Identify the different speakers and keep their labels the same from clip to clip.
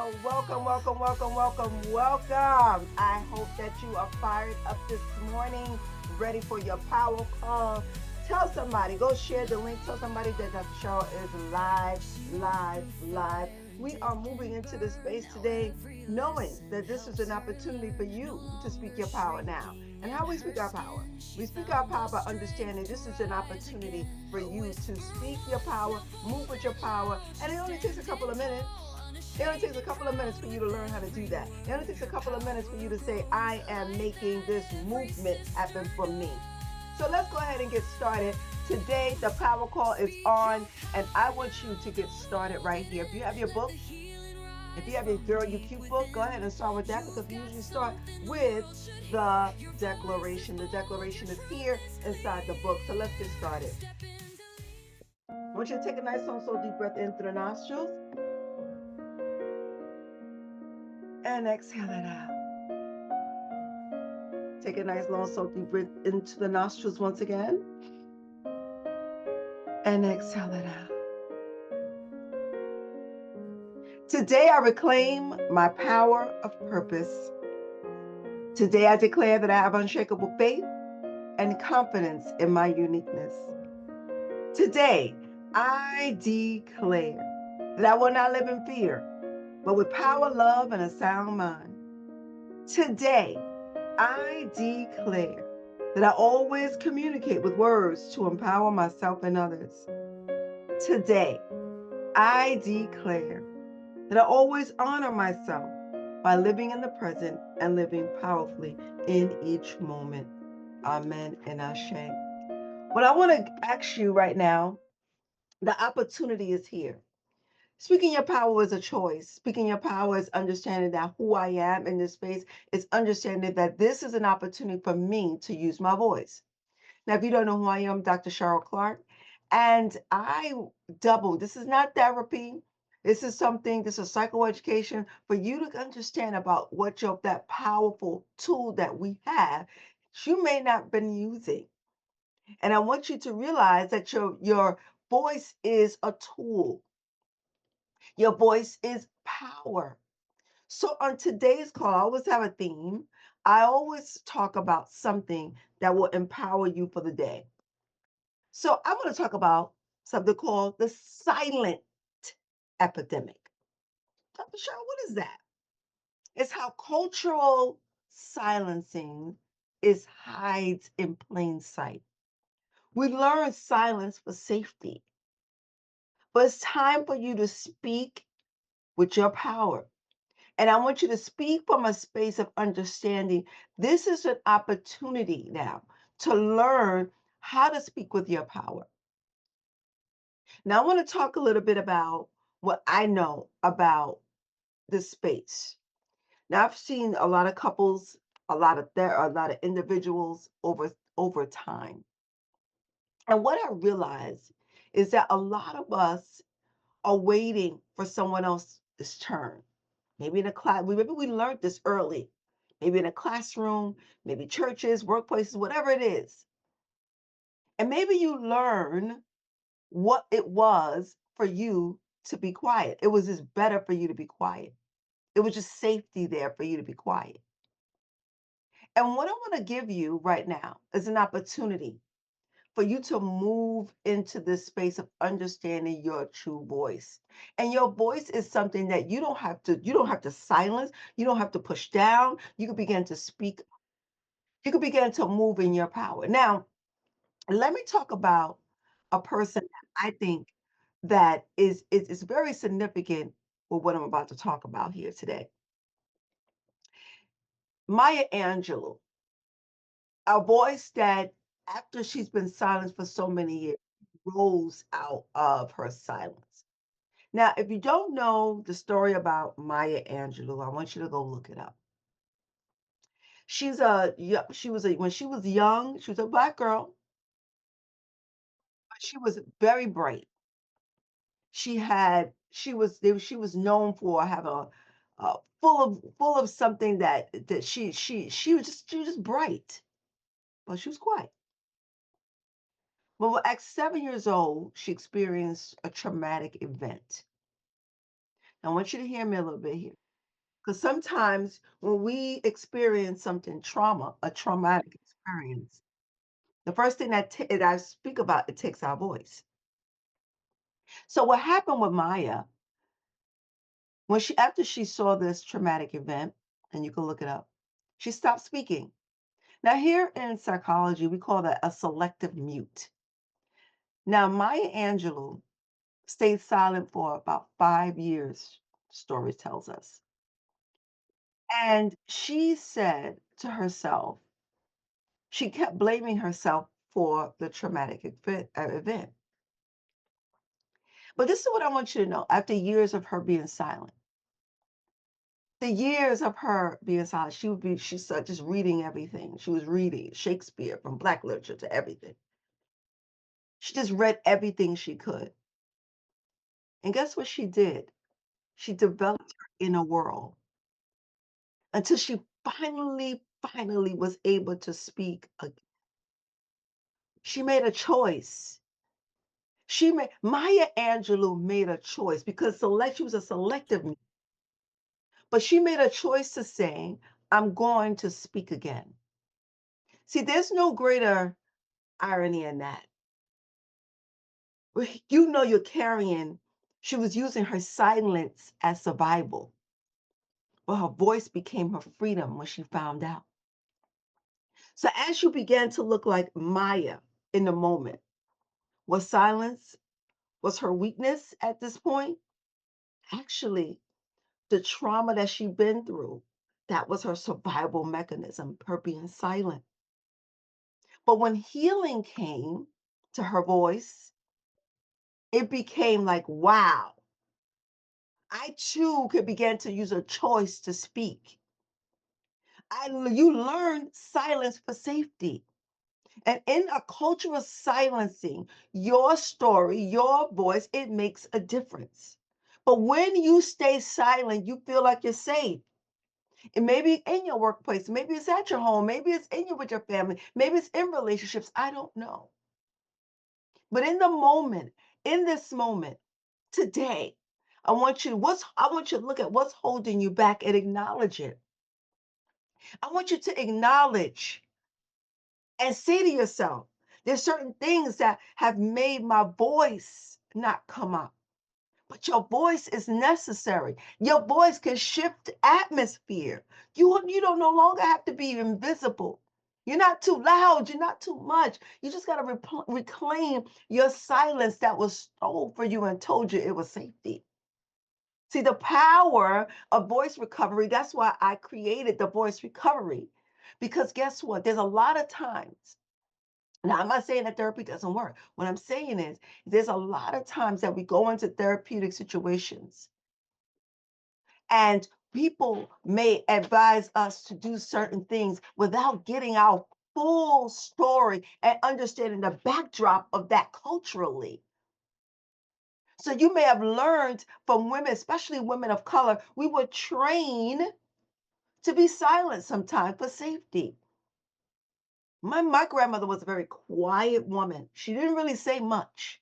Speaker 1: Welcome, welcome, welcome, welcome, welcome. I hope that you are fired up this morning, ready for your power call. Tell somebody, go share the link. Tell somebody that Dr. Cheryl is live, live, live. We are moving into this space today, knowing that this is an opportunity for you to speak your power now. And how we speak our power? We speak our power by understanding this is an opportunity for you to speak your power, move with your power, and it only takes a couple of minutes. It only takes a couple of minutes for you to learn how to do that. It only takes a couple of minutes for you to say, I am making this movement happen for me. So let's go ahead and get started. Today, the power call is on, and I want you to get started right here. If you have your book, if you have your Girl You Cute book, go ahead and start with that because we usually start with the declaration. The declaration is here inside the book. So let's get started. I want you to take a nice long, slow, deep breath in through the nostrils and exhale it out. Take a nice long, slow, deep breath into the nostrils once again and exhale it out. Today, I reclaim my power of purpose. Today, I declare that I have unshakable faith and confidence in my uniqueness. Today, I declare that I will not live in fear, but with power, love, and a sound mind. Today, I declare that I always communicate with words to empower myself and others. Today, I declare that I always honor myself by living in the present and living powerfully in each moment. Amen and Ashe. What I want to ask you right now, the opportunity is here. Speaking your power is a choice. Speaking your power is understanding that who I am in this space is understanding that this is an opportunity for me to use my voice. Now, if you don't know who I am, Dr. Cheryl Clarke, and I double. This is not therapy. This is psychoeducation for you to understand about what that powerful tool that we have, you may not have been using. And I want you to realize that your voice is a tool. Your voice is power. So on today's call, I always have a theme. I always talk about something that will empower you for the day. So I want to talk about something called the silent epidemic. Dr. Cheryl, what is that? It's how cultural silencing is hides in plain sight. We learn silence for safety, but it's time for you to speak with your power. And I want you to speak from a space of understanding. This is an opportunity now to learn how to speak with your power. Now, I want to talk a little bit about what I know about this space. Now, I've seen a lot of couples, there are a lot of individuals over time. And what I realize is that a lot of us are waiting for someone else's turn. Maybe in a class, maybe we learned this early, maybe in a classroom, maybe churches, workplaces, whatever it is. And maybe you learn what it was for you to be quiet. It was just better for you to be quiet. It was just safety there for you to be quiet. And what I want to give you right now is an opportunity for you to move into this space of understanding your true voice. And your voice is something that you don't have to silence, you don't have to push down. You can begin to speak, you can begin to move in your power. Now, let me talk about a person that I think that is very significant with what I'm about to talk about here today. Maya Angelou, a voice that after she's been silenced for so many years, rose out of her silence. Now, if you don't know the story about Maya Angelou, I want you to go look it up. When she was young, she was a black girl, but she was very bright. She was known for having full of something that she was just bright, but she was quiet. Well, at 7 years old, she experienced a traumatic event. I want you to hear me a little bit here. Because sometimes when we experience something trauma, a traumatic experience, the first thing that I speak about, it takes our voice. So what happened with Maya, when she after she saw this traumatic event, and you can look it up, she stopped speaking. Now here in psychology, we call that a selective mute. Now Maya Angelou stayed silent for about 5 years, story tells us. And she said to herself, she kept blaming herself for the traumatic event. But this is what I want you to know. After years of her being silent, the years of her being silent, she started just reading everything. She was reading Shakespeare from Black literature to everything. She just read everything she could. And guess what she did? She developed her inner world until she finally was able to speak. She made a choice. Maya Angelou made a choice because she was a selective, but she made a choice to say, I'm going to speak again. See, there's no greater irony in that. You know you're carrying, she was using her silence as survival. Well, her voice became her freedom when she found out. So as you began to look like Maya in the moment, was silence, was her weakness at this point? Actually, the trauma that she'd been through, that was her survival mechanism, her being silent. But when healing came to her voice, it became like, wow, I too could begin to use a choice to speak. You learn silence for safety. And in a culture of silencing, your story, your voice, it makes a difference. But when you stay silent, you feel like you're safe. It may be in your workplace, maybe it's at your home, maybe it's in you with your family, maybe it's in relationships. I don't know. But in the moment, in this moment, today, I want you to look at what's holding you back and acknowledge it. I want you to acknowledge and say to yourself, there's certain things that have made my voice not come up. But your voice is necessary. Your voice can shift atmosphere. You don't no longer have to be invisible. You're not too loud. You're not too much. You just got to reclaim your silence that was stole for you and told you it was safety. See, the power of voice recovery, that's why I created the voice recovery. Because guess what? There's a lot of times. Now, I'm not saying that therapy doesn't work. What I'm saying is, there's a lot of times that we go into therapeutic situations and people may advise us to do certain things without getting our full story and understanding the backdrop of that culturally. So you may have learned from women, especially women of color, we were trained to be silent sometimes for safety. My grandmother was a very quiet woman. She didn't really say much.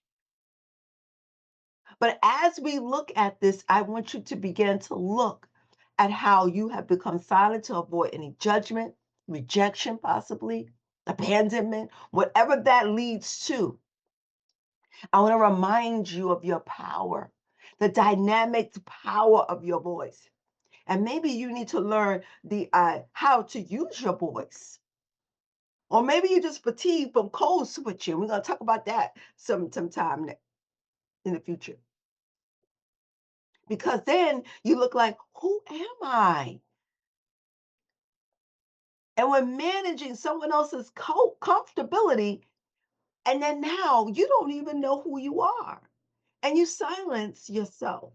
Speaker 1: But as we look at this, I want you to begin to look at how you have become silent to avoid any judgment, rejection, possibly, abandonment, whatever that leads to. I want to remind you of your power, the dynamic power of your voice. And maybe you need to learn the how to use your voice. Or maybe you're just fatigued from code switching. We're going to talk about that sometime in the future. Because then you look like, who am I? And we're managing someone else's comfortability. And then now you don't even know who you are. And you silence yourself.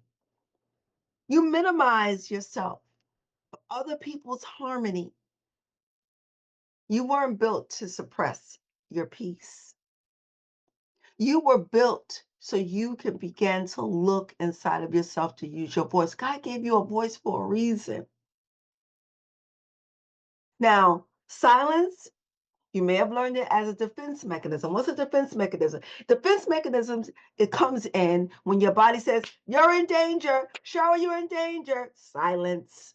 Speaker 1: You minimize yourself for other people's harmony. You weren't built to suppress your peace. You were built so you can begin to look inside of yourself to use your voice. God gave you a voice for a reason. Now, silence You may have learned it as a defense mechanism. What's a defense mechanism? Defense mechanisms, it comes in when your body says, you're in danger. Cheryl, you're in danger. Silence.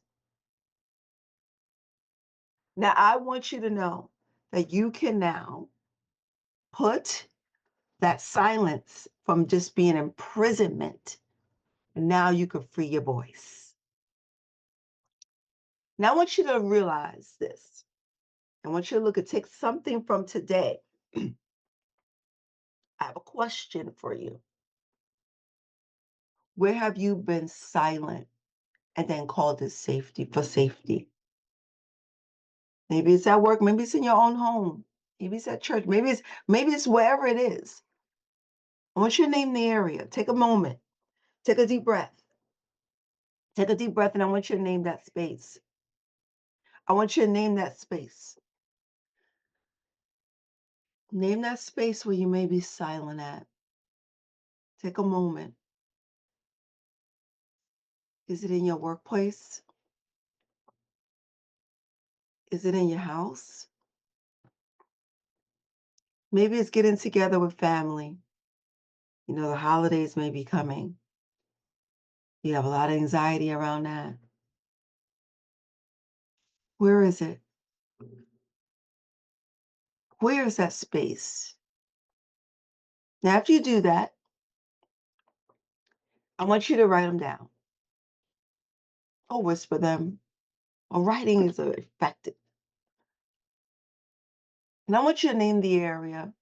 Speaker 1: Now, I want you to know that you can now put that silence from just being imprisonment. Now you can free your voice. Now, I want you to realize this. I want you to look at take something from today. I have a question for you. Where have you been silent and then called it safety for safety? Maybe it's at work, maybe it's in your own home, maybe it's at church, maybe it's wherever it is. I want you to name the area. Take a moment, take a deep breath. Take a deep breath, and I want you to name that space. I want you to name that space. Name that space where you may be silent at. Take a moment. Is it in your workplace? Is it in your house? Maybe it's getting together with family. You know, the holidays may be coming. You have a lot of anxiety around that. Where is it? Where is that space? Now, after you do that, I want you to write them down or whisper them. Or writing is effective. And I want you to name the area.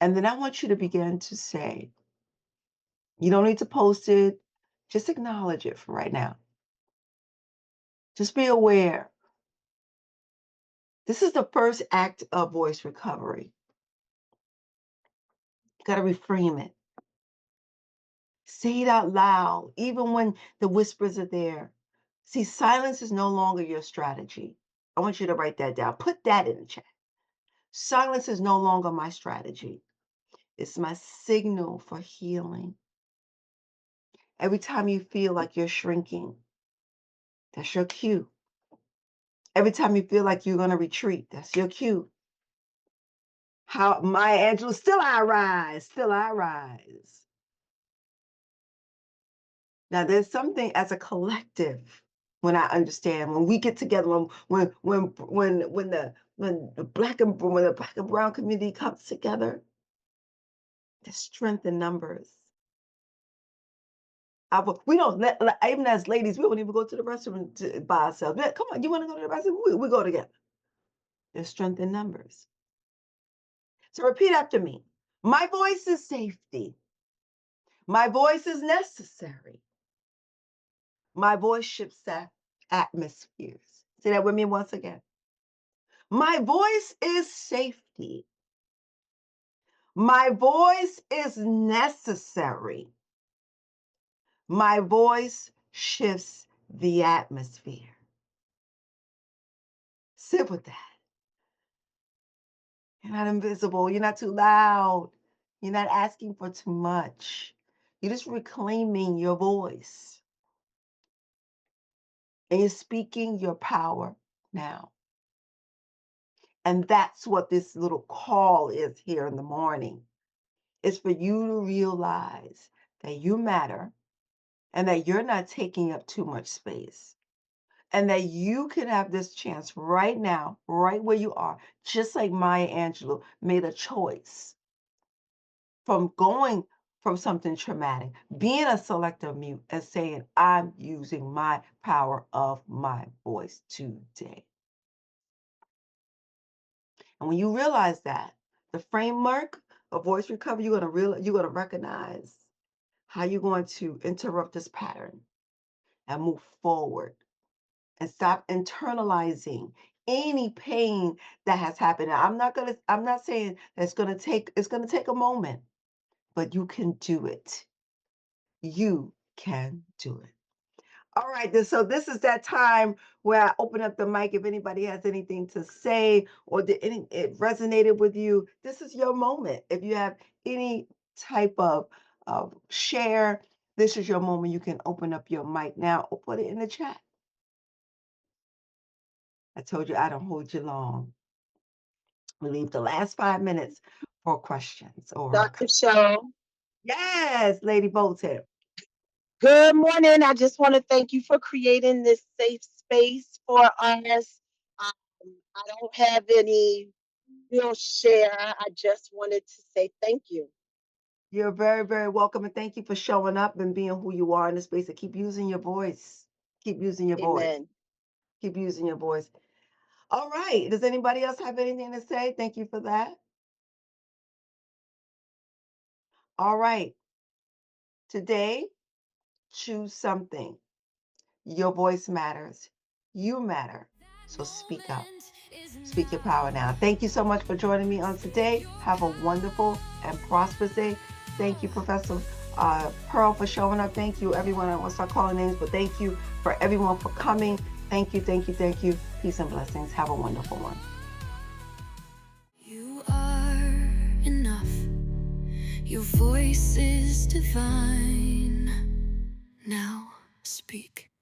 Speaker 1: And then I want you to begin to say, you don't need to post it, just acknowledge it for right now. Just be aware. This is the first act of voice recovery. You got to reframe it. Say it out loud, even when the whispers are there. See, silence is no longer your strategy. I want you to write that down. Put that in the chat. Silence is no longer my strategy. It's my signal for healing. Every time you feel like you're shrinking, that's your cue. Every time you feel like you're going to retreat, that's your cue. How Maya Angelou, still I rise, still I rise. Now there's something as a collective when I understand when we get together when the black and brown community comes together, there's strength in numbers. We don't even as ladies, we don't even go to the restroom by ourselves. Come on, you want to go to the restroom? We go together. There's strength in numbers. So repeat after me. My voice is safety. My voice is necessary. My voice shifts atmospheres. Say that with me once again. My voice is safety. My voice is necessary. My voice shifts the atmosphere. Sit with that. You're not invisible. You're not too loud. You're not asking for too much. You're just reclaiming your voice. And you're speaking your power now. And that's what this little call is here in the morning. It's for you to realize that you matter and that you're not taking up too much space. And that you can have this chance right now, right where you are, just like Maya Angelou made a choice from going from something traumatic, being a selective mute and saying, I'm using my power of my voice today. And when you realize that, the framework of voice recovery, you're gonna recognize how you're going to interrupt this pattern and move forward and stop internalizing any pain that has happened. Now, I'm not saying that it's gonna take a moment, but you can do it. You can do it. All right, so this is that time where I open up the mic. If anybody has anything to say or it resonated with you, this is your moment. If you have any type of share, this is your moment. You can open up your mic now or put it in the chat. I told you I don't hold you long. We leave the last 5 minutes for questions or
Speaker 2: Dr. Cheryl.
Speaker 1: yes, Lady Bolton.
Speaker 2: Good morning. I just want to thank you for creating this safe space for us. I don't have any real share. I just wanted to say thank you.
Speaker 1: You're very, very welcome, and thank you for showing up and being who you are in the space. And keep using your voice. Keep using your voice.
Speaker 2: Amen.
Speaker 1: Keep using your voice. All right. Does anybody else have anything to say? Thank you for that. All right. Today, choose something. Your voice matters. You matter. So speak up. Speak your power now. Thank you so much for joining me on today. Have a wonderful and prosperous day. Thank you, Professor Pearl, for showing up. Thank you, everyone. I won't start calling names, but thank you for everyone for coming. Thank you, thank you, thank you. Peace and blessings. Have a wonderful one.
Speaker 3: You are enough. Your voice is divine. Now speak.